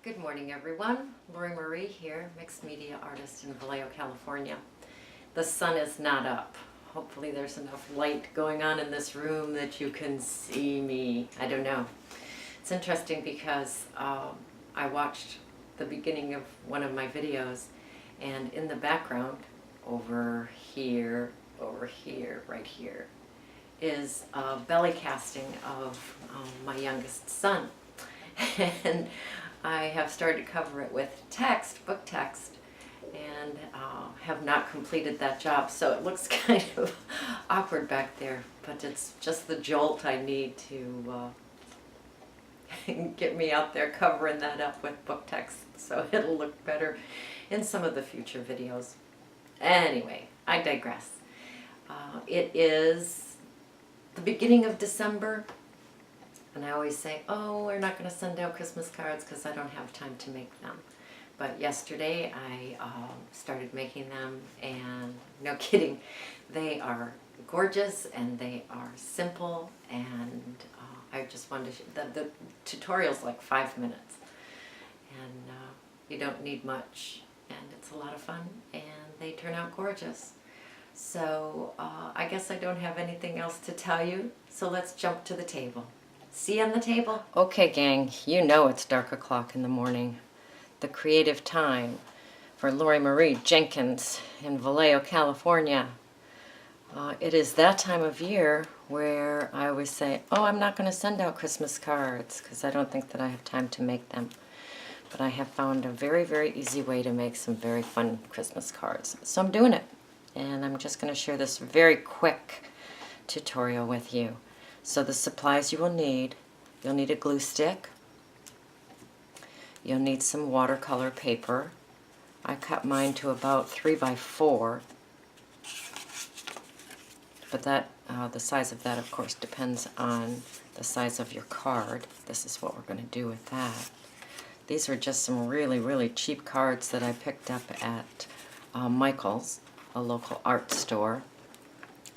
Good morning, everyone. Lori Marie here, mixed media artist in Vallejo, California. The sun is not up. Hopefully there's enough light going on in this room that you can see me. I don't know. It's interesting because I watched the beginning of one of my videos, and in the background, over here, right here, is a belly casting of my youngest son. And I have started to cover it with text, book text, and have not completed that job. So it looks kind of awkward back there, but it's just the jolt I need to get me out there covering that up with book text so it'll look better in some of the future videos. Anyway, I digress. It is the beginning of December. And I always say, oh, we're not going to send out Christmas cards because I don't have time to make them. But yesterday I started making them, and no kidding, they are gorgeous and they are simple, and I just wanted to, the tutorial's like 5 minutes, and you don't need much, and it's a lot of fun, and they turn out gorgeous. So I guess I don't have anything else to tell you, so let's jump to the table. See you on the table. Okay, gang, you know it's dark o'clock in the morning. The creative time for Lori Marie Jenkins in Vallejo, California. It is that time of year where I always say, oh, I'm not going to send out Christmas cards because I don't think that I have time to make them. But I have found a very, very easy way to make some very fun Christmas cards. So I'm doing it. And I'm just going to share this very quick tutorial with you. So the supplies you will need, you'll need a glue stick, you'll need some watercolor paper. I cut mine to about 3 by 4, but that the size of that of course depends on the size of your card. This is what we're going to do with that. These are just some really, really cheap cards that I picked up at Michael's, a local art store.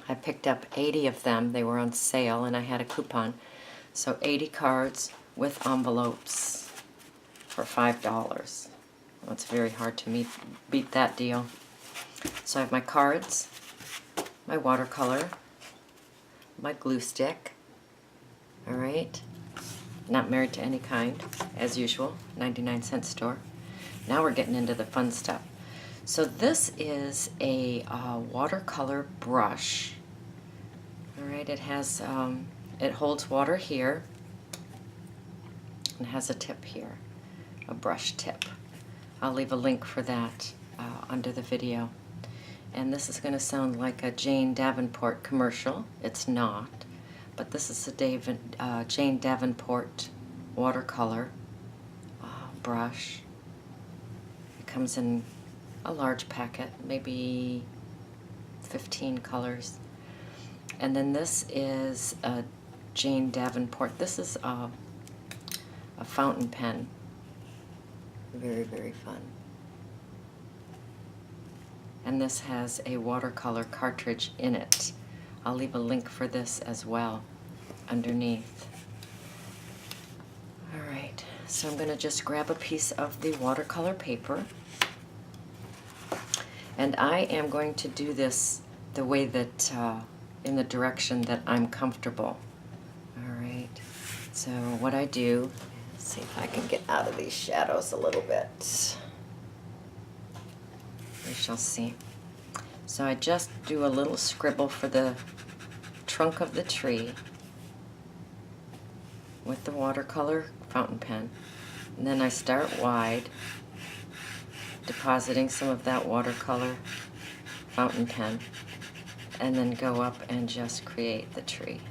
I picked up 80 of them. They were on sale and I had a coupon. So 80 cards with envelopes for $5. Well, it's very hard to beat that deal. So I have my cards, my watercolor, my glue stick. All right. Not married to any kind, as usual, 99-cent store. Now we're getting into the fun stuff. So this is a watercolor brush. All right, it has, it holds water here and has a tip here, a brush tip. I'll leave a link for that under the video. And this is going to sound like a Jane Davenport commercial. It's not, but this is a Jane Davenport watercolor brush. It comes in a large packet, maybe 15 colors. And then this is a Jane Davenport. This is a fountain pen. Very, very fun. And this has a watercolor cartridge in it. I'll leave a link for this as well underneath. All right, so I'm going to just grab a piece of the watercolor paper. And I am going to do this the way that, in the direction that I'm comfortable. All right, so what I do, let's see if I can get out of these shadows a little bit. We shall see. So I just do a little scribble for the trunk of the tree with the watercolor fountain pen. And then I start wide, depositing some of that watercolor fountain pen, and then go up and just create the tree.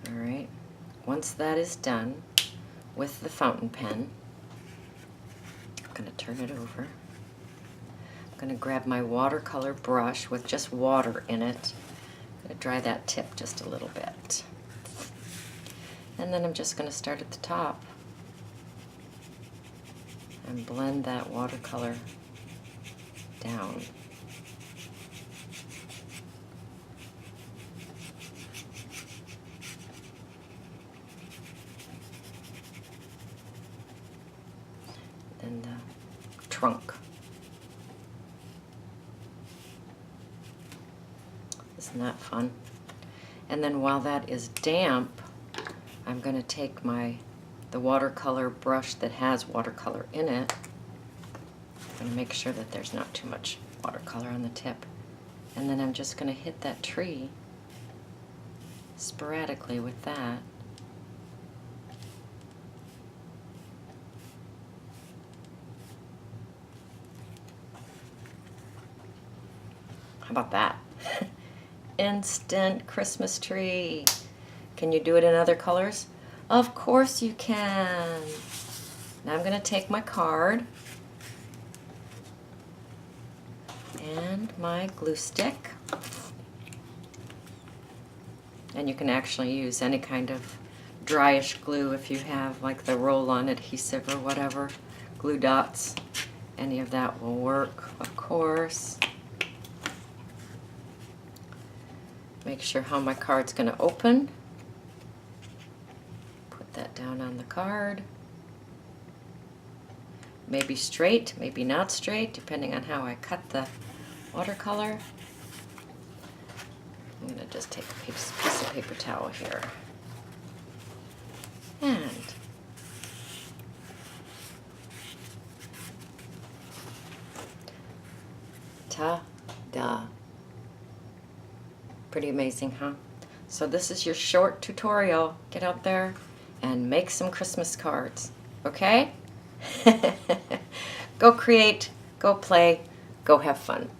All right, once that is done with the fountain pen, I'm going to turn it over. I'm going to grab my watercolor brush with just water in it. I'm going to dry that tip just a little bit. And then I'm just going to start at the top and blend that watercolor down. Then the trunk. Isn't that fun? And then while that is damp, I'm going to take the watercolor brush that has watercolor in it. I'm going to make sure that there's not too much watercolor on the tip. And then I'm just going to hit that tree sporadically with that. How about that? Instant Christmas tree. Can you do it in other colors? Of course you can. Now I'm going to take my card and my glue stick. And you can actually use any kind of dryish glue if you have like the roll-on adhesive or whatever. Glue dots. Any of that will work, of course. Make sure how my card's going to open. Put that down on the card. Maybe straight, maybe not straight, depending on how I cut the watercolor. I'm going to just take a piece of paper towel here. And ta-da. Pretty amazing, huh? So this is your short tutorial. Get out there and make some Christmas cards, okay? Go create, go play, go have fun.